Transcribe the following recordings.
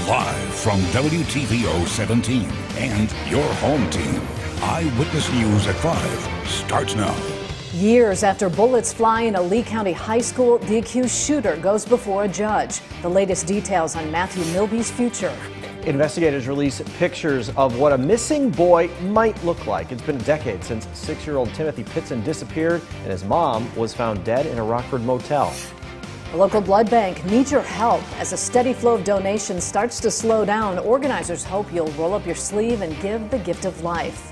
Live from WTVO 17 and your home team, Eyewitness News at 5 starts now. Years after bullets fly in a Lee County high school, the accused shooter goes before a judge. The latest details on Matthew Milby's future. Investigators release pictures of what a missing boy might look like. It's been a decade since 6-year-old Timothy Pitson disappeared and his mom was found dead in a Rockford motel. The local blood bank needs your help. As a steady flow of donations starts to slow down, organizers hope you'll roll up your sleeve and give the gift of life.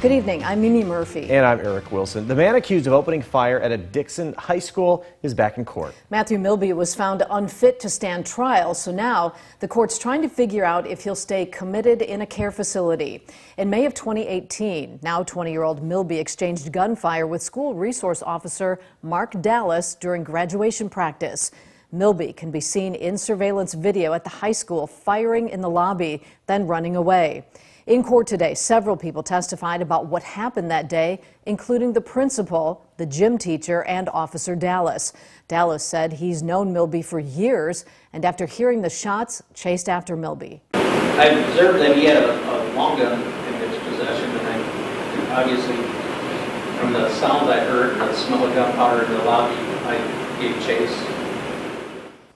Good evening, I'm Mimi Murphy. And I'm Eric Wilson. The man accused of opening fire at a Dixon high school is back in court. Matthew Milby was found unfit to stand trial, so now the court's trying to figure out if he'll stay committed in a care facility. In May of 2018, now 20-year-old Milby exchanged gunfire with school resource officer Mark Dallas during graduation practice. Milby can be seen in surveillance video at the high school firing in the lobby, then running away. In court today, several people testified about what happened that day, including the principal, the gym teacher, and Officer Dallas. Dallas said he's known Milby for years, and after hearing the shots, chased after Milby. I observed that he had a long gun in his possession, and obviously from the sounds I heard, the smell of gunpowder in the lobby, I gave chase.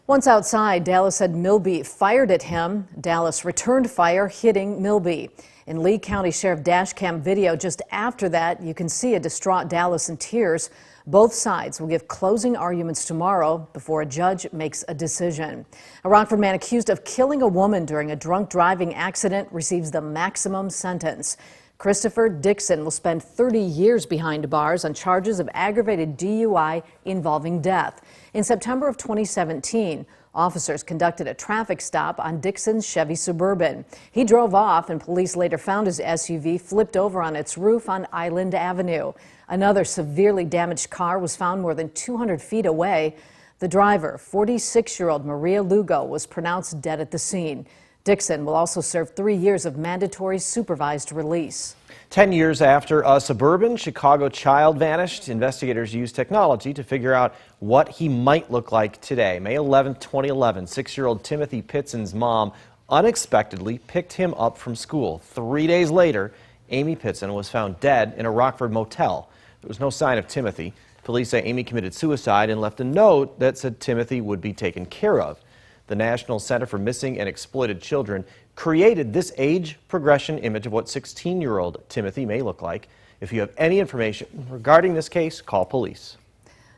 Once outside, Dallas said Milby fired at him. Dallas returned fire, hitting Milby. In Lee County Sheriff dashcam video just after that, you can see a distraught Dallas in tears. Both sides will give closing arguments tomorrow before a judge makes a decision. A Rockford man accused of killing a woman during a drunk driving accident receives the maximum sentence. Christopher Dixon will spend 30 years behind bars on charges of aggravated DUI involving death. In September of 2017, officers conducted a traffic stop on Dixon's Chevy Suburban. He drove off, and police later found his SUV flipped over on its roof on Island Avenue. Another severely damaged car was found more than 200 feet away. The driver, 46-year-old Maria Lugo, was pronounced dead at the scene. Dixon will also serve 3 years of mandatory supervised release. 10 years after a suburban Chicago child vanished, investigators used technology to figure out what he might look like today. May 11, 2011, 6-year-old Timothy Pitson's mom unexpectedly picked him up from school. 3 days later, Amy Pitson was found dead in a Rockford motel. There was no sign of Timothy. Police say Amy committed suicide and left a note that said Timothy would be taken care of. The National Center for Missing and Exploited Children created this age progression image of what 16-year-old Timothy may look like. If you have any information regarding this case, call police.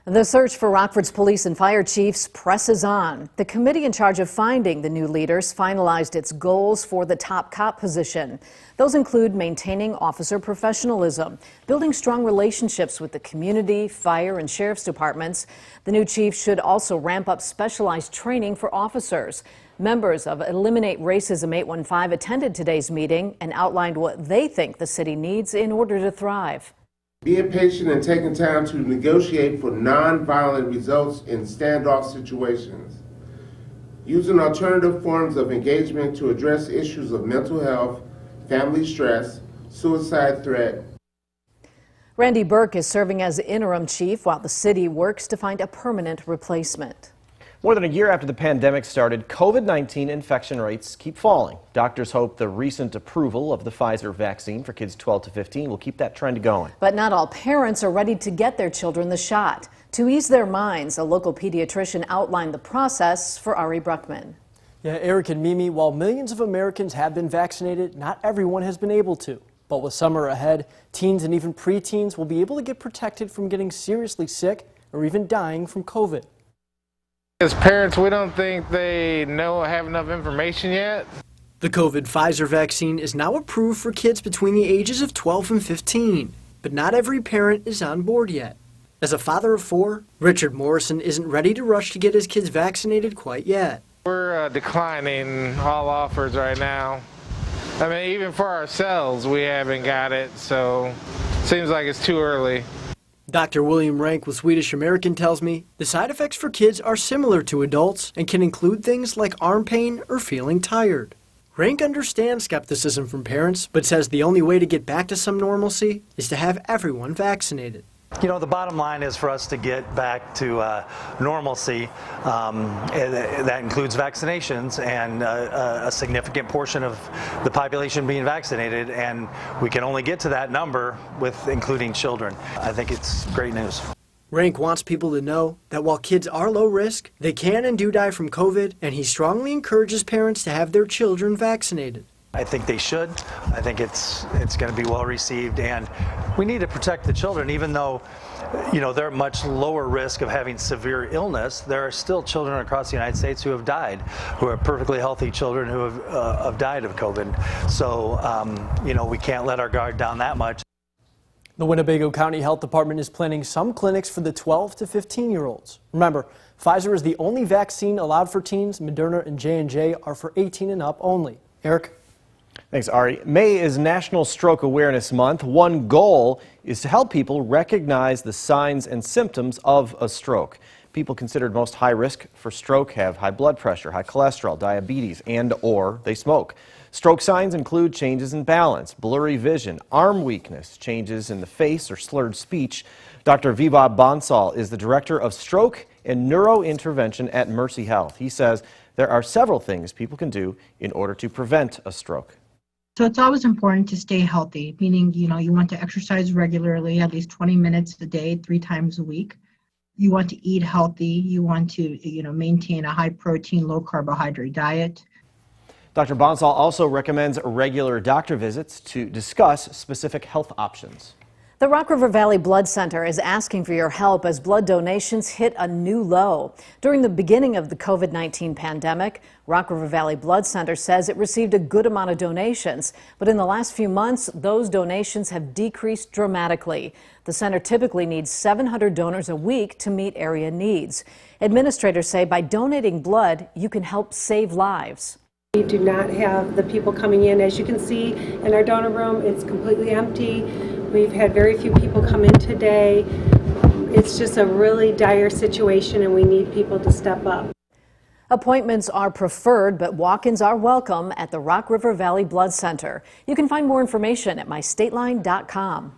The search for Rockford's police and fire chiefs presses on. The committee in charge of finding the new leaders finalized its goals for the top cop position. Those include maintaining officer professionalism, building strong relationships with the community, fire, and sheriff's departments. The new chief should also ramp up specialized training for officers. Members of Eliminate Racism 815 attended today's meeting and outlined what they think the city needs in order to thrive. Being patient and taking time to negotiate for nonviolent results in standoff situations. Using alternative forms of engagement to address issues of mental health, family stress, suicide threat. Randy Burke is serving as interim chief while the city works to find a permanent replacement. More than a year after the pandemic started, COVID-19 infection rates keep falling. Doctors hope the recent approval of the Pfizer vaccine for kids 12 to 15 will keep that trend going. But not all parents are ready to get their children the shot. To ease their minds, a local pediatrician outlined the process for Ari Bruckman. Yeah, Eric and Mimi, while millions of Americans have been vaccinated, not everyone has been able to. But with summer ahead, teens and even preteens will be able to get protected from getting seriously sick or even dying from COVID. As parents, we don't think they have enough information yet. The COVID Pfizer vaccine is now approved for kids between the ages of 12 and 15, but not every parent is on board yet. As a father of 4, Richard Morrison isn't ready to rush to get his kids vaccinated quite yet. We're declining all offers right now. I mean, even for ourselves, we haven't got it, so it seems like it's too early. Dr. William Rank with Swedish American tells me the side effects for kids are similar to adults and can include things like arm pain or feeling tired. Rank understands skepticism from parents, but says the only way to get back to some normalcy is to have everyone vaccinated. You know, the bottom line is for us to get back to normalcy. That includes vaccinations and a significant portion of the population being vaccinated, and we can only get to that number with including children. I think it's great news. Rank wants people to know that while kids are low risk, they can and do die from COVID, and he strongly encourages parents to have their children vaccinated. I think they should. I think it's going to be well received, and we need to protect the children. Even though, you know, they're at much lower risk of having severe illness, there are still children across the United States who have died, who are perfectly healthy children who have died of COVID. So, you know, we can't let our guard down that much. The Winnebago County Health Department is planning some clinics for the 12 to 15-year-olds. Remember, Pfizer is the only vaccine allowed for teens. Moderna and J&J are for 18 and up only. Eric? Thanks, Ari. May is National Stroke Awareness Month. One goal is to help people recognize the signs and symptoms of a stroke. People considered most high risk for stroke have high blood pressure, high cholesterol, diabetes, and/or they smoke. Stroke signs include changes in balance, blurry vision, arm weakness, changes in the face, or slurred speech. Dr. Vibha Bansal is the director of stroke and neurointervention at Mercy Health. He says there are several things people can do in order to prevent a stroke. So it's always important to stay healthy, meaning, you know, you want to exercise regularly, at least 20 minutes a day, 3 times a week. You want to eat healthy. You want to, you know, maintain a high protein, low carbohydrate diet. Dr. Bansal also recommends regular doctor visits to discuss specific health options. The Rock River Valley Blood Center is asking for your help as blood donations hit a new low. During the beginning of the COVID-19 pandemic, Rock River Valley Blood Center says it received a good amount of donations, but in the last few months, those donations have decreased dramatically. The center typically needs 700 donors a week to meet area needs. Administrators say by donating blood, you can help save lives. We do not have the people coming in. As you can see in our donor room, it's completely empty. We've had very few people come in today. It's just a really dire situation, and we need people to step up. Appointments are preferred, but walk-ins are welcome at the Rock River Valley Blood Center. You can find more information at mystateline.com.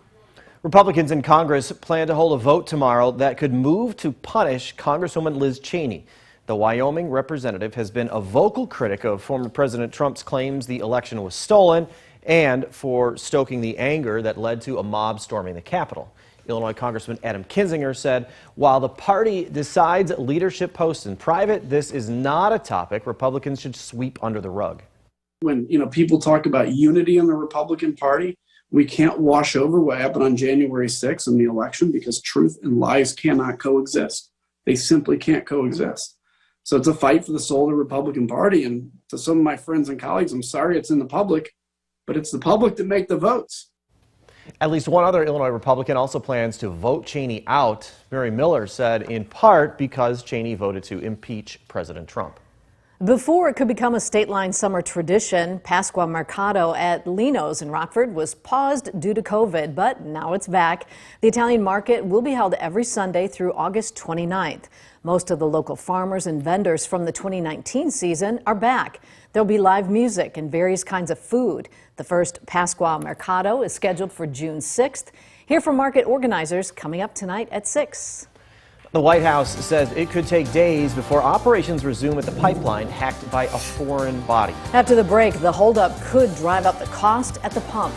Republicans in Congress plan to hold a vote tomorrow that could move to punish Congresswoman Liz Cheney. The Wyoming representative has been a vocal critic of former President Trump's claims the election was stolen and for stoking the anger that led to a mob storming the Capitol. Illinois Congressman Adam Kinzinger said, while the party decides leadership posts in private, this is not a topic Republicans should sweep under the rug. When, you know, people talk about unity in the Republican Party, we can't wash over what happened on January 6th in the election because truth and lies cannot coexist. They simply can't coexist. So it's a fight for the soul of the Republican Party. And to some of my friends and colleagues, I'm sorry it's in the public, but it's the public that make the votes. At least one other Illinois Republican also plans to vote Cheney out. Mary Miller said in part because Cheney voted to impeach President Trump. Before it could become a state-line summer tradition, Pasqua Mercado at Lino's in Rockford was paused due to COVID, but now it's back. The Italian market will be held every Sunday through August 29th. Most of the local farmers and vendors from the 2019 season are back. There'll be live music and various kinds of food. The first Pasqua Mercado is scheduled for June 6th. Hear from market organizers coming up tonight at 6. The White House says it could take days before operations resume at the pipeline hacked by a foreign body. After the break, the holdup could drive up the cost at the pump.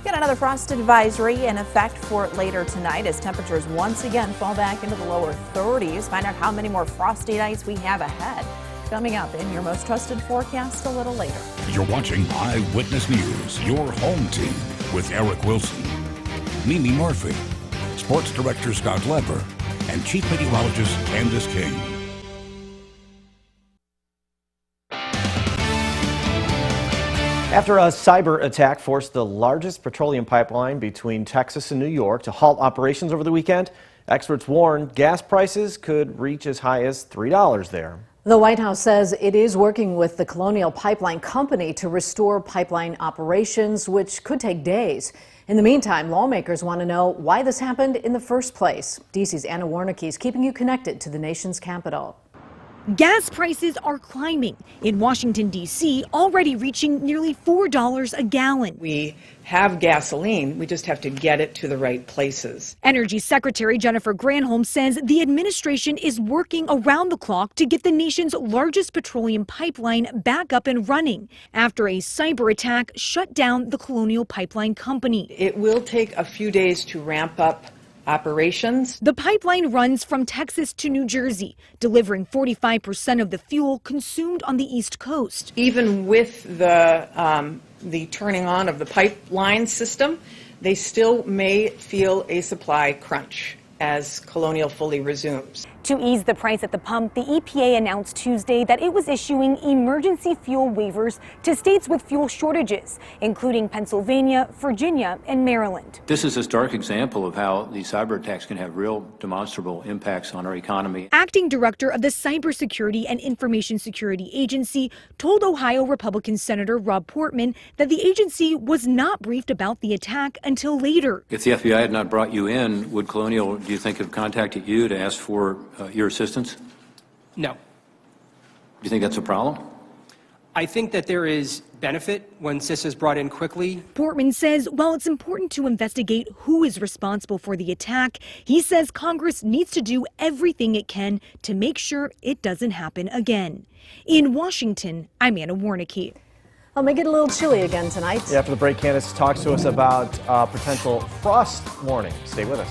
Got another frost advisory in effect for later tonight as temperatures once again fall back into the lower 30s. Find out how many more frosty nights we have ahead. Coming up in your most trusted forecast a little later. You're watching Eyewitness News, your home team with Eric Wilson, Mimi Murphy, Sports Director Scott Leber, and Chief Meteorologist Candice King. After a cyber attack forced the largest petroleum pipeline between Texas and New York to halt operations over the weekend, experts warn gas prices could reach as high as $3 there. The White House says it is working with the Colonial Pipeline Company to restore pipeline operations, which could take days. In the meantime, lawmakers want to know why this happened in the first place. DC's Anna Warnicki is keeping you connected to the nation's capital. Gas prices are climbing. In Washington, D.C., already reaching nearly $4 a gallon. We have gasoline, we just have to get it to the right places. Energy Secretary Jennifer Granholm says the administration is working around the clock to get the nation's largest petroleum pipeline back up and running after a cyber attack shut down the Colonial Pipeline Company. It will take a few days to ramp up operations. The pipeline runs from Texas to New Jersey, delivering 45% of the fuel consumed on the East Coast. Even with the turning on of the pipeline system, they still may feel a supply crunch as Colonial fully resumes. To ease the price at the pump, the EPA announced Tuesday that it was issuing emergency fuel waivers to states with fuel shortages, including Pennsylvania, Virginia, and Maryland. This is a stark example of how these cyber attacks can have real demonstrable impacts on our economy. Acting director of the Cybersecurity and Information Security Agency told Ohio Republican Senator Rob Portman that the agency was not briefed about the attack until later. If the FBI had not brought you in, would Colonial, do you think, have contacted you to ask for your assistance? No. Do you think that's a problem? I think that there is benefit when CISA is brought in quickly. Portman says while it's important to investigate who is responsible for the attack, he says Congress needs to do everything it can to make sure it doesn't happen again. In Washington, I'm Anna Warnicki. I'll make it a little chilly again tonight. Yeah, after the break, Candice talks to us about potential frost warning. Stay with us.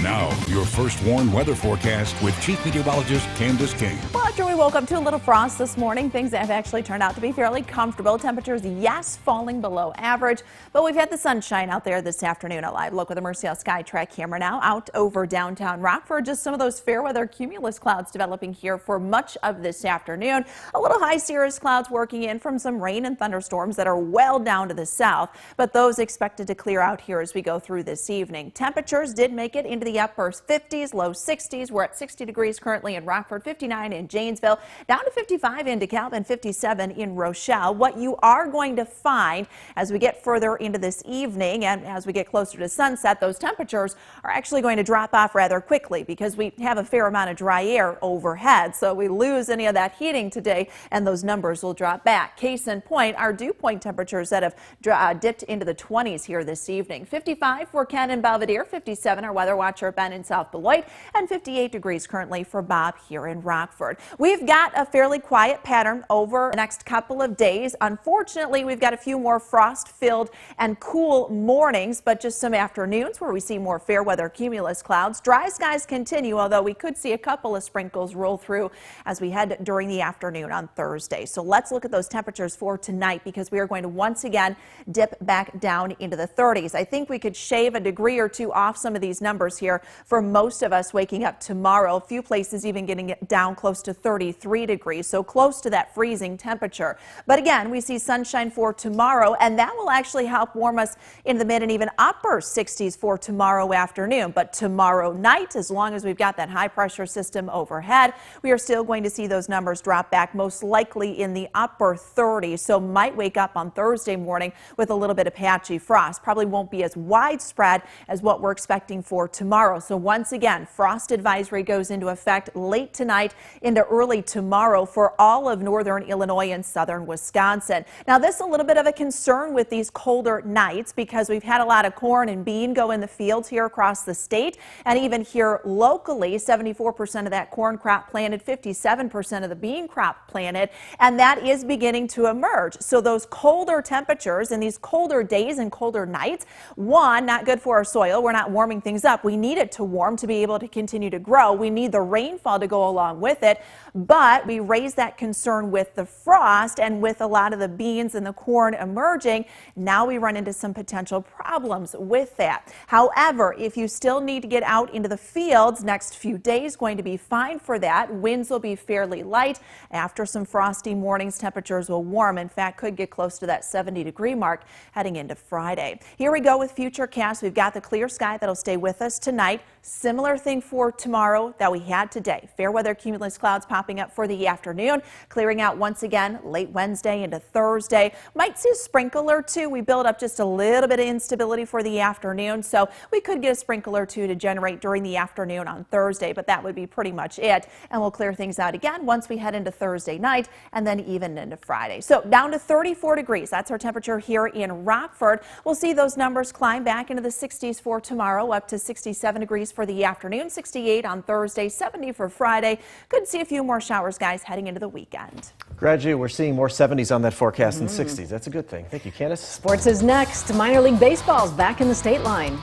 Now, your first warn weather forecast with Chief Meteorologist Candice King. Well, after we woke up to a little frost this morning, things have actually turned out to be fairly comfortable. Temperatures, yes, falling below average, but we've had the sunshine out there this afternoon. A live look with a Mercia Skytrack camera now out over downtown Rockford. Just some of those fair weather cumulus clouds developing here for much of this afternoon. A little high cirrus clouds working in from some rain and thunderstorms that are well down to the south, but those expected to clear out here as we go through this evening. Temperatures did make it into the upper 50s, low 60s. We're at 60 degrees currently in Rockford, 59 in Janesville, down to 55 in DeKalb and 57 in Rochelle. What you are going to find as we get further into this evening and as we get closer to sunset, those temperatures are actually going to drop off rather quickly because we have a fair amount of dry air overhead. So we lose any of that heating today and those numbers will drop back. Case in point, our dew point temperatures that have dipped into the 20s here this evening. 55 for Ken and Belvedere, 57 our weather watcher Ben in South Beloit, and 58 degrees currently for Bob here in Rockford. We've got a fairly quiet pattern over the next couple of days. Unfortunately, we've got a few more frost-filled and cool mornings, but just some afternoons where we see more fair weather cumulus clouds. Dry skies continue, although we could see a couple of sprinkles roll through as we head during the afternoon on Thursday. So let's look at those temperatures for tonight because we are going to once again dip back down into the 30s. I think we could shave a degree or two off some of these numbers here for most of us waking up tomorrow. A few places even getting it down close to 33 degrees, so close to that freezing temperature. But again, we see sunshine for tomorrow, and that will actually help warm us into the mid and even upper 60s for tomorrow afternoon. But tomorrow night, as long as we've got that high pressure system overhead, we are still going to see those numbers drop back, most likely in the upper 30s. So might wake up on Thursday morning with a little bit of patchy frost. Probably won't be as widespread as what we're expecting for tomorrow. So once again, frost advisory goes into effect late tonight into early tomorrow for all of northern Illinois and southern Wisconsin. Now, this is a little bit of a concern with these colder nights because we've had a lot of corn and bean go in the fields here across the state, and even here locally, 74% of that corn crop planted, 57% of the bean crop planted, and that is beginning to emerge. So those colder temperatures and these colder days and colder nights, one, not good for our soil. We're not warming things up. We need it to warm to be able to continue to grow. We need the rainfall to go along with it, but we raise that concern with the frost and with a lot of the beans and the corn emerging. Now we run into some potential problems with that. However, if you still need to get out into the fields, next few days going to be fine for that. Winds will be fairly light. After some frosty mornings, temperatures will warm. In fact, could get close to that 70-degree mark heading into Friday. Here we go with Futurecast. We've got the clear sky that'll stay with us tonight. Similar thing for tomorrow that we had today. Fair weather cumulus clouds popping up for the afternoon, clearing out once again late Wednesday into Thursday. Might see a sprinkle or two. We build up just a little bit of instability for the afternoon, so we could get a sprinkle or two to generate during the afternoon on Thursday, but that would be pretty much it. And we'll clear things out again once we head into Thursday night and then even into Friday. So down to 34 degrees. That's our temperature here in Rockford. We'll see those numbers climb back into the 60s for tomorrow, up to 67 degrees for the afternoon, 68 on Thursday, 70 for Friday. Could see a few more showers, guys, heading into the weekend. Graduate, we're seeing more 70s on that forecast than 60s. That's a good thing. Thank you, Candice. Sports is next. Minor League Baseball's back in the state line.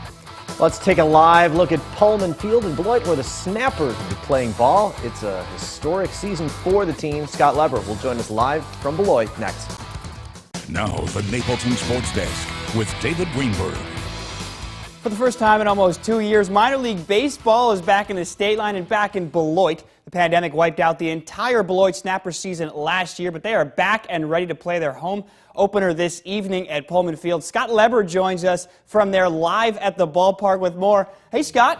Let's take a live look at Pullman Field in Beloit, where the Snappers will be playing ball. It's a historic season for the team. Scott Leber will join us live from Beloit next. Now, the Napleton Sports Desk with David Greenberg. For the first time in almost 2 years, minor league baseball is back in the state line and back in Beloit. The pandemic wiped out the entire Beloit Snappers season last year, but they are back and ready to play their home opener this evening at Pullman Field. Scott Leber joins us from there live at the ballpark with more. Hey, Scott.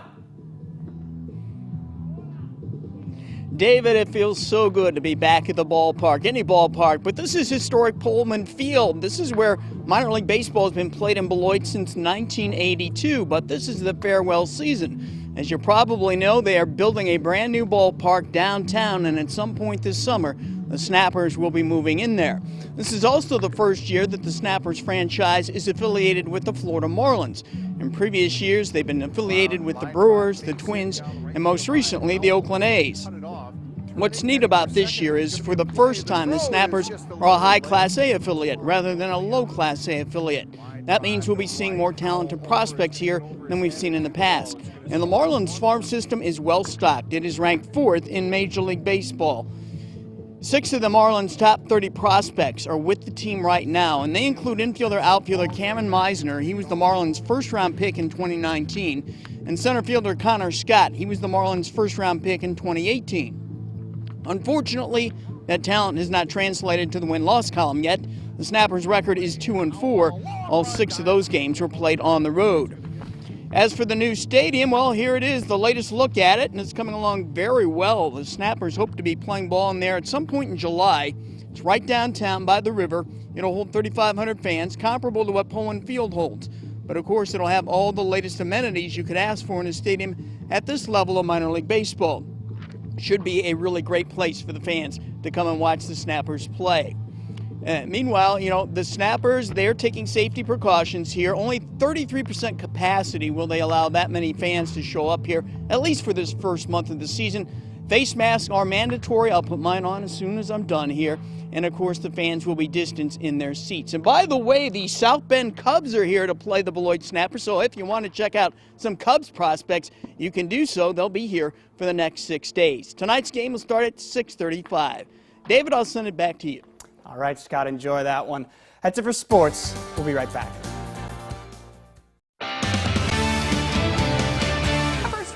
David, it feels so good to be back at the ballpark, any ballpark, but this is historic Pullman Field. This is where minor league baseball has been played in Beloit since 1982, but this is the farewell season. As you probably know, they are building a brand new ballpark downtown, and at some point this summer, the Snappers will be moving in there. This is also the first year that the Snappers franchise is affiliated with the Florida Marlins. In previous years, they've been affiliated with the Brewers, the Twins, and most recently, the Oakland A's. What's neat about this year is, for the first time, the Snappers are a high Class A affiliate rather than a low Class A affiliate. That means we'll be seeing more talented prospects here than we've seen in the past. And the Marlins farm system is well stocked. It is ranked 4th in Major League Baseball. 6 of the Marlins' top 30 prospects are with the team right now, and they include infielder-outfielder Cameron Meisner. He was the Marlins' first-round pick in 2019, and center fielder Connor Scott. He was the Marlins' first-round pick in 2018. Unfortunately, that talent has not translated to the win-loss column yet. The Snappers' record is 2-4. All 6 of those games were played on the road. As for the new stadium, well, here it is, the latest look at it, and it's coming along very well. The Snappers hope to be playing ball in there at some point in July. It's right downtown by the river. It'll hold 3,500 fans, comparable to what Pullman Field holds. But of course, it'll have all the latest amenities you could ask for in a stadium at this level of minor league baseball. Should be a really great place for the fans to come and watch the Snappers play. Meanwhile, the Snappers, they're taking safety precautions here. Only 33% capacity will they allow that many fans to show up here, at least for this first month of the season. Face masks are mandatory. I'll put mine on as soon as I'm done here. And, of course, the fans will be distanced in their seats. And, by the way, the South Bend Cubs are here to play the Beloit Snappers. So if you want to check out some Cubs prospects, you can do so. They'll be here for the next 6 days. Tonight's game will start at 6:35. David, I'll send it back to you. All right, Scott, enjoy that one. That's it for sports. We'll be right back.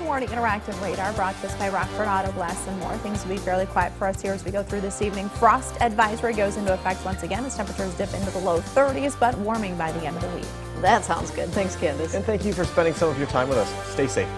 Warning interactive radar brought to us by Rockford Auto Glass and more. Things will be fairly quiet for us here as we go through this evening. Frost advisory goes into effect once again as temperatures dip into the low 30s, but warming by the end of the week. That sounds good. Thanks, Candice. And thank you for spending some of your time with us. Stay safe.